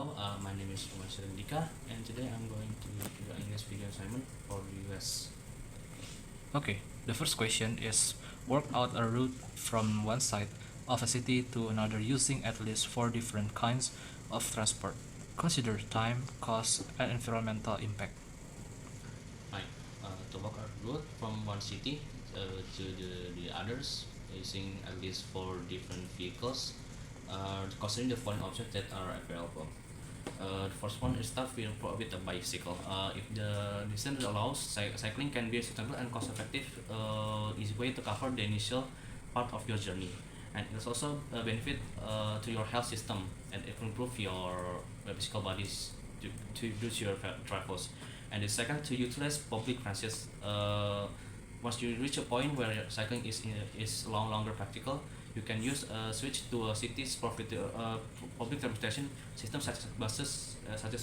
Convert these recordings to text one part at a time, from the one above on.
Hello, my name is Mohamad Irsyad Rendyka, and today I'm going to do an English video assignment for the UAS. Okay, the first question is work out a route from one side of a city to another using at least 4 different kinds of transport. Consider time, cost, and environmental impact. Right, to walk a route from one city to the others using at least 4 different vehicles, considering the following options that are available. The first one is start with a bicycle. If the distance allows, cycling can be a suitable and cost-effective easy way to cover the initial part of your journey, and it's also a benefit to your health system, and it will improve your physical bodies to reduce your travels. And the second, to utilize public transit. Once you reach a point where cycling is longer practical, you can use switch to a city's public transportation system such as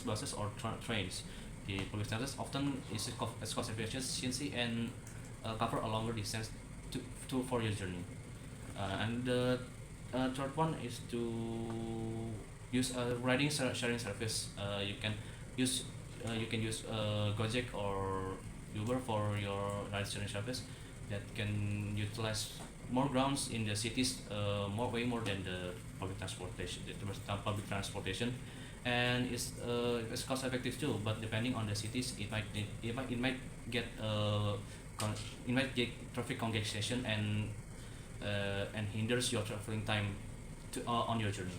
buses or trains. The public transit often is cost efficiency and cover a longer distance for your journey. And the third one is to use a riding sharing service. You can use Gojek or Uber for your ride sharing service that can utilize more grounds in the cities, way more than the public transportation, and it's cost effective too. But depending on the cities, it might get traffic congestion and hinders your traveling time on your journey.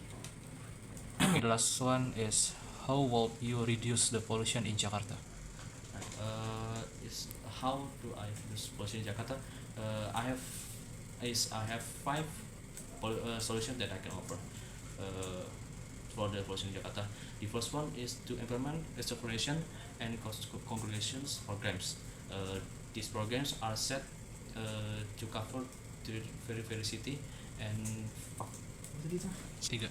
The last one is how will you reduce the pollution in Jakarta? Is how do I reduce pollution in Jakarta? I have 5 solutions that I can offer for the pollution in Jakarta. The first one is to implement restoration and congregations programs. These programs are set to cover the very city and Tiga.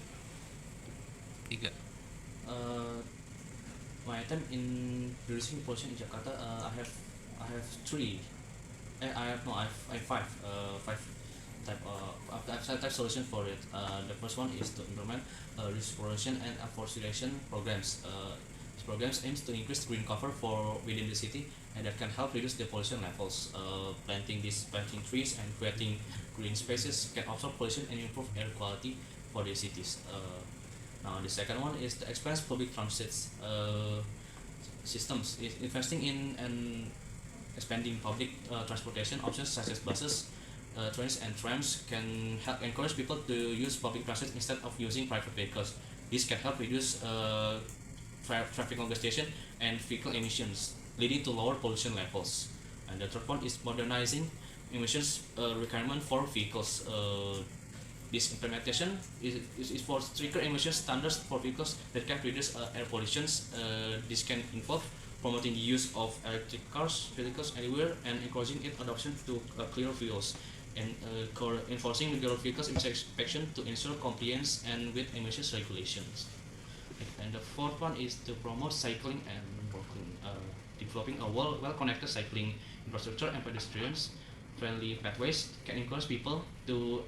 my attempt in reducing pollution in Jakarta, I have 3. I have 5 type solution for it. The first one is to implement restoration and afforestation programs. These programs aims to increase green cover for within the city, and that can help reduce the pollution levels. Planting trees and creating green spaces can absorb pollution and improve air quality for the cities. Now the second one is to expand public transit systems. Investing in and expanding public transportation options such as buses, trains and trams can help encourage people to use public transit instead of using private vehicles. This can help reduce traffic congestion and vehicle emissions, leading to lower pollution levels. And the third one is modernizing emissions requirement for vehicles. This implementation is for stricter emission standards for vehicles that can reduce air pollution. This can involve promoting the use of electric vehicles anywhere, and encouraging its adoption to cleaner fuels, and enforcing regular vehicles inspection to ensure compliance and with emissions regulations. And the fourth one is to promote cycling and walking, developing a well-connected cycling infrastructure and pedestrians friendly pathways can encourage people to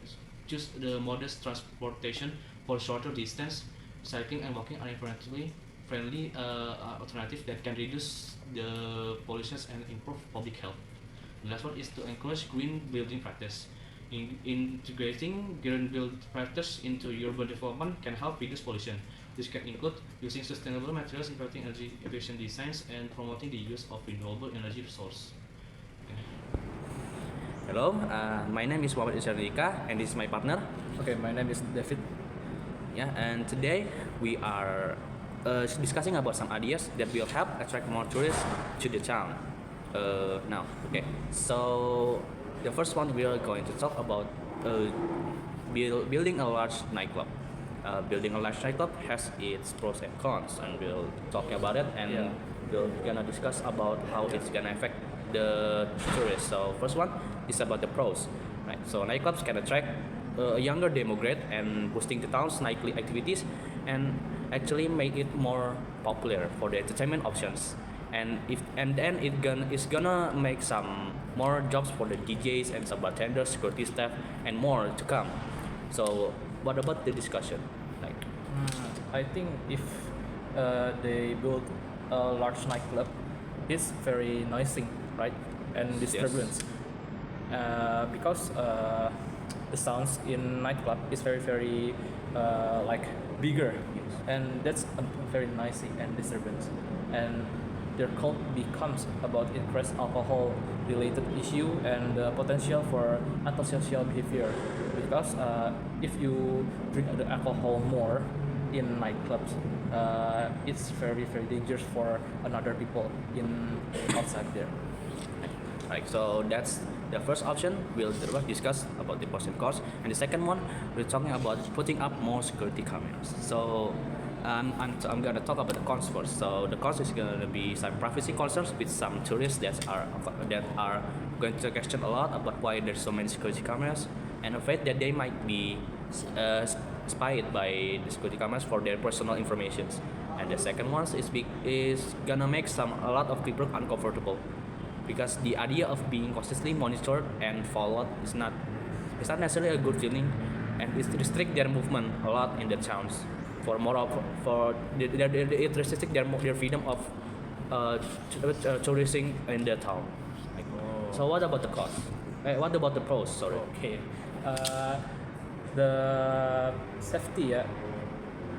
choose the modest transportation for shorter distance. Cycling and walking are environmentally friendly alternatives that can reduce the pollution and improve public health. The last one is to encourage green building practice. Integrating green build practice into urban development can help reduce pollution. This can include using sustainable materials, implementing energy efficient designs, and promoting the use of renewable energy resources. Hello, my name is Mohamad Irsyad Rendyka, and this is my partner. Okay, my name is David. Yeah, and today we are discussing about some ideas that will help attract more tourists to the town. So the first one we are going to talk about building a large nightclub. Building a large nightclub has its pros and cons, and we'll talk about it, and we're gonna discuss about how it's gonna affect the tourists. So first one is about the pros, right? So nightclubs can attract a younger demographic and boosting the town's nightly activities, and actually make it more popular for the entertainment options. And it's gonna make some more jobs for the DJs and some bartenders, security staff, and more to come. So what about the discussion? I think if they built a large nightclub. It's very noisy, right, and disturbance. Because the sounds in nightclub is very like bigger, and that's very noisy and disturbance, and their cult becomes about increased alcohol related issue and the potential for antisocial behavior, because if you drink the alcohol more in nightclubs, it's very dangerous for another people in outside there. Right, so that's the first option. We'll discuss about the pros and cons, and the second one we're talking about putting up more security cameras. So I'm gonna talk about the cons first. So the cons is gonna be some privacy concerns with some tourists that are going to question a lot about why there's so many security cameras, and afraid that they might be spied by the security cameras for their personal informations. And the second one is gonna make a lot of people uncomfortable, because the idea of being constantly monitored and followed is not necessarily a good feeling, and it restricts their movement a lot in the towns. It restricts their freedom of touristing in the town. So what about the cost? What about the pros? Sorry. Okay. The safety,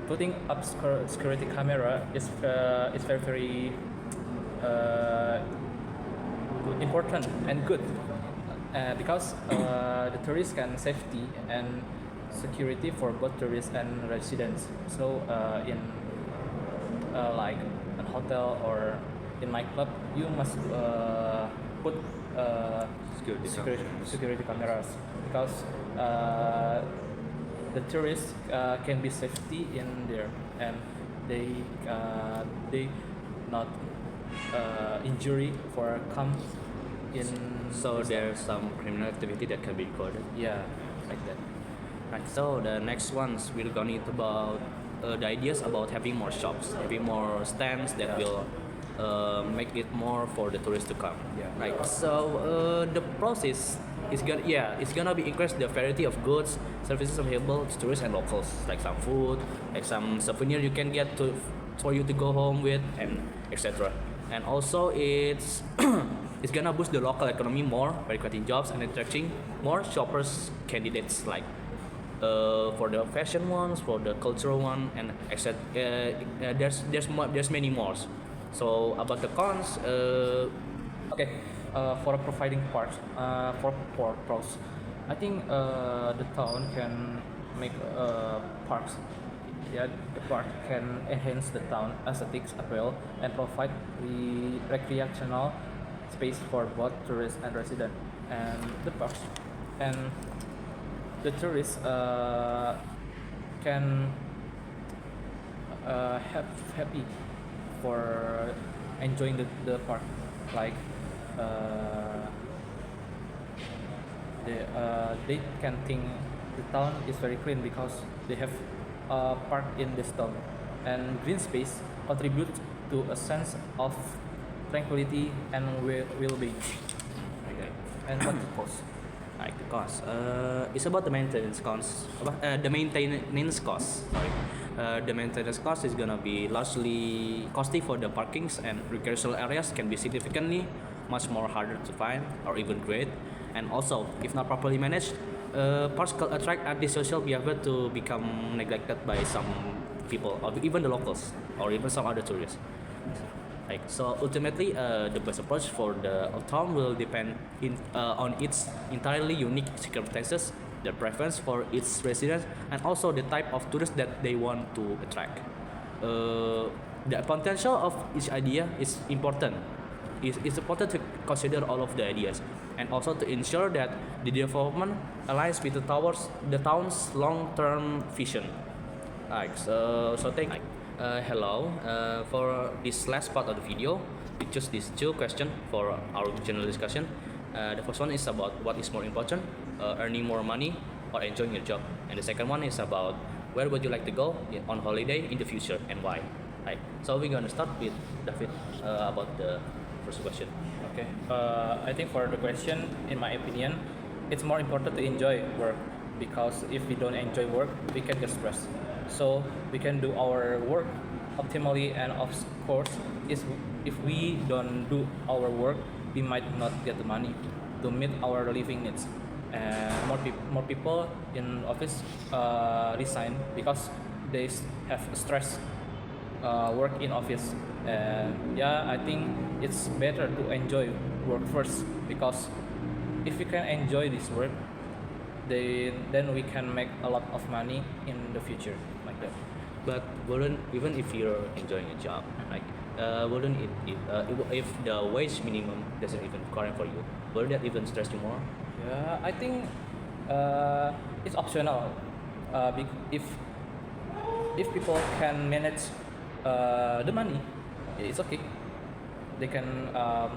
putting up security camera is very important and good, because the tourists can safety and security for both tourists and residents. So in like a hotel or in nightclub, you must put security cameras, because the tourists can be safety in there, and they not injury for come in. So there's some criminal activity that can be recorded. Yeah, like that. Right. So the next ones we're gonna talk about the ideas about having more shops, having more stands that will make it more for the tourists to come. Yeah. Right. So the process is gonna be increase the variety of goods, services available to tourists and locals, like some food, like some souvenir you can get for you to go home with, and etc. And also it's it's gonna boost the local economy more by creating jobs and attracting more shoppers candidates, like for the fashion ones, for the cultural one, and etc. There's many more. So about the cons, Okay, for providing parks, for pros, I think the town can make parks. Yeah, the park can enhance the town aesthetics appeal and provide the recreational space for both tourists and residents. And the parks and the tourists can have happy for enjoying the park, like they can think the town is very clean because they have a park in this town, and green space contributes to a sense of tranquility and well-being. okay. And what the cost? Like the cost. It's about the maintenance costs. The maintenance cost. Sorry. The maintenance cost is gonna be largely costly for the parkings, and recreational areas can be significantly much more harder to find or even create. And also, if not properly managed, parks could attract antisocial behavior to become neglected by some people, or even the locals, or even some other tourists. Like, so ultimately, the best approach for the town will depend on its entirely unique circumstances, the preference for its residents, and also the type of tourists that they want to attract. The potential of each idea is important. It's important to consider all of the ideas, and also to ensure that the development aligns with the town's long-term vision. Like, so thank you. Hello. For this last part of the video, we choose these two questions for our general discussion. The first one is about what is more important, earning more money or enjoying your job, and the second one is about where would you like to go on holiday in the future and why. Right. So we're gonna start with David about the first question. Okay. I think for the question, in my opinion, it's more important to enjoy work, because if we don't enjoy work, we can get stressed. So we can do our work optimally, and of course, is if we don't do our work, we might not get the money to meet our living needs. And more people in office resign because they have stress work in office. And yeah, I think it's better to enjoy work first, because if we can enjoy this work, then we can make a lot of money in the future, like that. But wouldn't, even if you're enjoying a job, like wouldn't if the wage minimum doesn't even current for you, wouldn't that even stress you more? Yeah, I think it's optional. If people can manage the money, it's okay. They can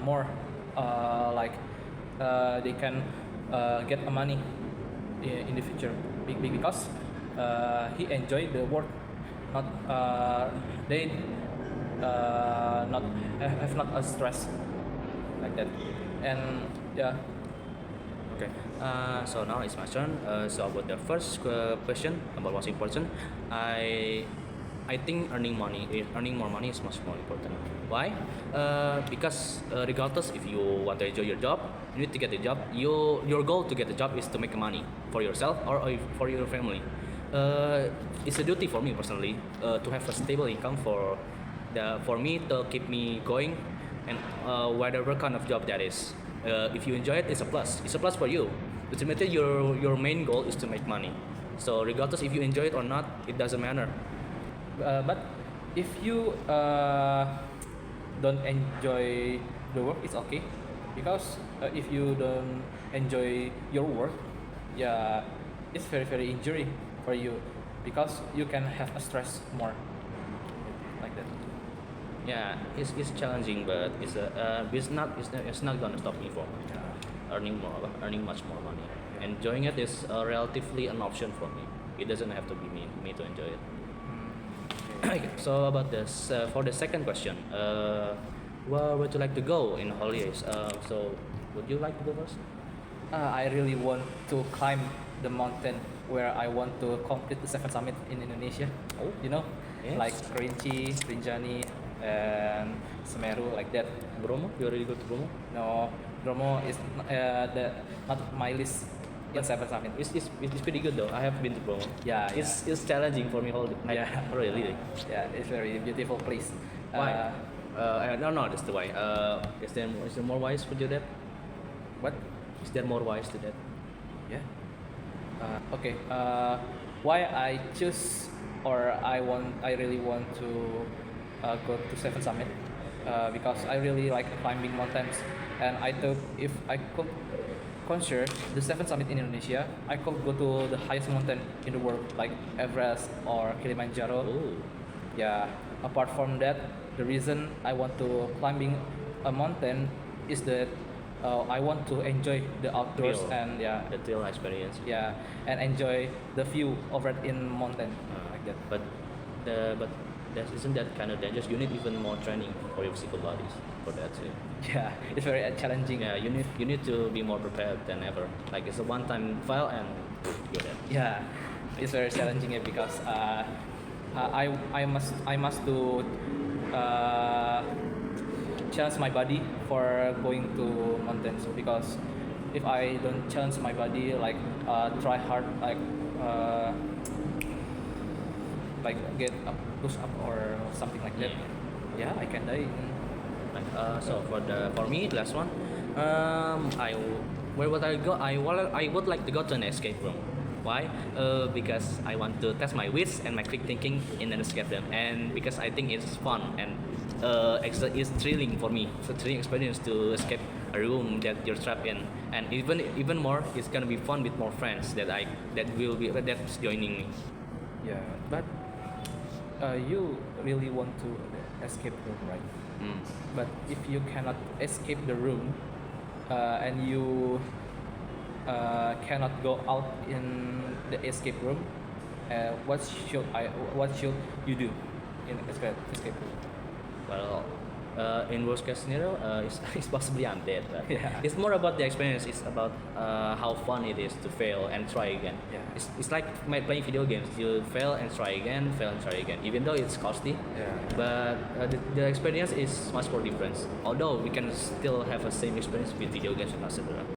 more like they can get a money in the future, because he enjoyed the work, not they not have not a stress, like that. And yeah. Okay. So now it's my turn. So about the first question about what's important, I think earning more money is much more important. Why? Because regardless if you want to enjoy your job, you need to get a job. Your goal to get a job is to make money for yourself or for your family. It's a duty for me personally to have a stable income for me to keep me going, and whatever kind of job that is. If you enjoy it, it's a plus. It's a plus for you. Ultimately, your main goal is to make money. So regardless if you enjoy it or not, it doesn't matter. But if you don't enjoy the work, it's okay, because if you don't enjoy your work, yeah, it's very injury for you, because you can have a stress more, like that. Yeah, it's challenging, but it's not gonna stop me from earning much more money. Enjoying it is relatively an option for me. It doesn't have to be me to enjoy it. Okay, so about this, for the second question, where would you like to go in holidays? So would you like to go first? I really want to climb the mountain where I want to complete the 7 summit in Indonesia. Oh. You know, Yes. like Kerinci, Rinjani, and Semeru, like that. Bromo? You already go to Bromo? No, Bromo is not my list in 7 summit. It's pretty good though. I have been to Bromo. Yeah, It's challenging for me Yeah. Really. Yeah, it's very beautiful place. Why? No, that's the why. Is there more wise to do that? What? Is there more wise to that? Yeah. Okay. Why I choose, or I really want to go to 7 summit, because I really like climbing mountains, and I thought if I could conquer the 7 summit in Indonesia, I could go to the highest mountain in the world, like Everest or Kilimanjaro. Oh. Yeah. Apart from that, the reason I want to climbing a mountain is that I want to enjoy the outdoors, Thrill. and yeah, The thrill experience. yeah, and enjoy the view over in mountain, like that. But isn't that kind of dangerous? You need even more training for your physical bodies for that too. Yeah, it's very challenging. Yeah, you need to be more prepared than ever. Like it's a one-time file and you're dead. Yeah, it's very challenging, because I must to challenge my body for going to mountains, because if I don't challenge my body, like try hard, like get up, push up or something like that, yeah, I can die. Like, so for me, last one, where would I go? I would like to go to an escape room. Why? Because I want to test my wits and my quick thinking in an escape room, and because I think it's fun and it's thrilling for me. It's a thrilling experience to escape a room that you're trapped in, and even more, it's gonna be fun with more friends that's joining me. Yeah, but you really want to escape room, right? Mm. But if you cannot escape the room, and you cannot go out in the escape room, what should you do in escape room? Well, In worst case scenario, it's possibly undead. But Yeah. it's more about the experience. It's about how fun it is to fail and try again. Yeah. It's like playing video games. You fail and try again, fail and try again. Even though it's costly, Yeah. but the experience is much more different. Although we can still have the same experience with video games and etc.